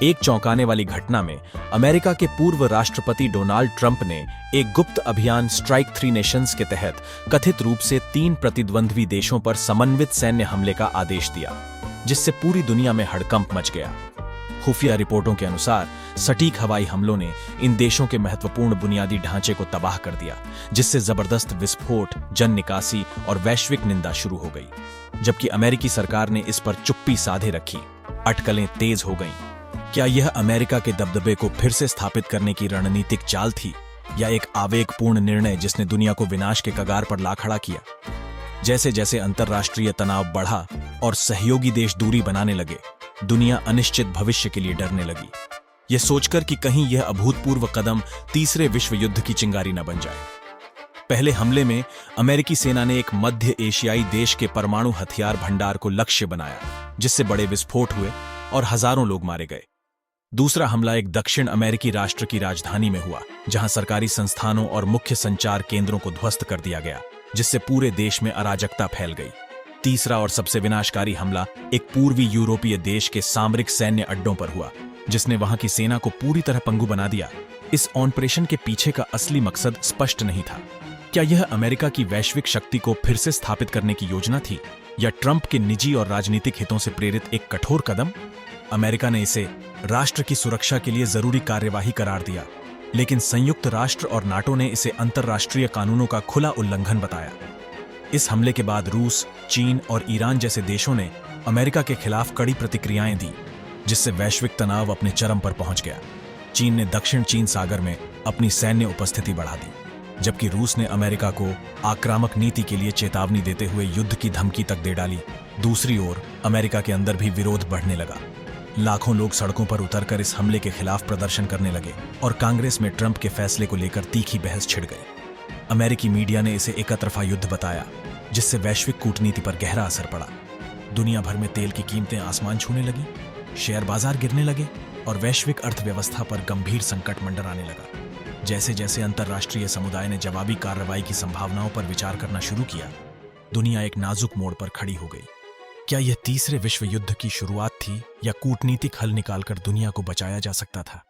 एक चौंकाने वाली घटना में अमेरिका के पूर्व राष्ट्रपति डोनाल्ड ट्रंप ने एक गुप्त अभियान स्ट्राइक 3 नेशंस के तहत कथित रूप से 3 प्रतिद्वंद्वी देशों पर समन्वित सैन्य हमले का आदेश दिया, जिससे पूरी दुनिया में हड़कंप मच गया। खुफिया रिपोर्टों के अनुसार सटीक हवाई हमलों ने इन देशों के महत्वपूर्ण बुनियादी ढांचे को तबाह कर दिया, जिससे जबरदस्त विस्फोट, जन निकासी और वैश्विक निंदा शुरू हो गई। जबकि अमेरिकी सरकार ने इस पर चुप्पी साधे रखी, अटकलें तेज हो गईं। क्या यह अमेरिका के दबदबे को फिर से स्थापित करने की रणनीतिक चाल थी, या एक आवेगपूर्ण निर्णय जिसने दुनिया को विनाश के कगार पर ला खड़ा किया? जैसे जैसे अंतर्राष्ट्रीय तनाव बढ़ा और सहयोगी देश दूरी बनाने लगे, दुनिया अनिश्चित भविष्य के लिए डरने लगी, यह सोचकर कि कहीं यह अभूतपूर्व कदम तीसरे विश्व युद्ध की चिंगारी न बन जाए। पहले हमले में अमेरिकी सेना ने एक मध्य एशियाई देश के परमाणु हथियार भंडार को लक्ष्य बनाया, जिससे बड़े विस्फोट हुए और हजारों लोग मारे गए। दूसरा हमला एक दक्षिण अमेरिकी राष्ट्र की राजधानी में हुआ, जहां सरकारी संस्थानों और मुख्य संचार केंद्रों को ध्वस्त कर दिया गया, जिससे पूरे देश में अराजकता फैल गई। तीसरा और सबसे विनाशकारी हमला एक पूर्वी यूरोपीय देश के सामरिक सैन्य अड्डों पर हुआ, जिसने वहां की सेना को पूरी तरह पंगु बना दिया। इस ऑपरेशन के पीछे का असली मकसद स्पष्ट नहीं था। क्या यह अमेरिका की वैश्विक शक्ति को फिर से स्थापित करने की योजना थी, या ट्रंप के निजी और राजनीतिक हितों से प्रेरित एक कठोर कदम? अमेरिका ने इसे राष्ट्र की सुरक्षा के लिए जरूरी कार्यवाही करार दिया, लेकिन संयुक्त राष्ट्र और नाटो ने इसे अंतर्राष्ट्रीय कानूनों का खुला उल्लंघन बताया। इस हमले के बाद रूस, चीन और ईरान जैसे देशों ने अमेरिका के खिलाफ कड़ी प्रतिक्रियाएं दी, जिससे वैश्विक तनाव अपने चरम पर पहुंच गया। चीन ने दक्षिण चीन सागर में अपनी सैन्य उपस्थिति बढ़ा दी, जबकि रूस ने अमेरिका को आक्रामक नीति के लिए चेतावनी देते हुए युद्ध की धमकी तक दे डाली। दूसरी ओर अमेरिका के अंदर भी विरोध बढ़ने लगा। लाखों लोग सड़कों पर उतरकर इस हमले के खिलाफ प्रदर्शन करने लगे और कांग्रेस में ट्रंप के फैसले को लेकर तीखी बहस छिड़ गई। अमेरिकी मीडिया ने इसे एकतरफा युद्ध बताया, जिससे वैश्विक कूटनीति पर गहरा असर पड़ा। दुनिया भर में तेल की कीमतें आसमान छूने लगी, शेयर बाजार गिरने लगे और वैश्विक अर्थव्यवस्था पर गंभीर संकट मंडराने लगा। जैसे जैसे अंतर्राष्ट्रीय समुदाय ने जवाबी कार्रवाई की संभावनाओं पर विचार करना शुरू किया, दुनिया एक नाजुक मोड़ पर खड़ी हो गई। क्या यह तीसरे विश्व युद्ध की शुरुआत थी, या कूटनीतिक हल निकालकर दुनिया को बचाया जा सकता था?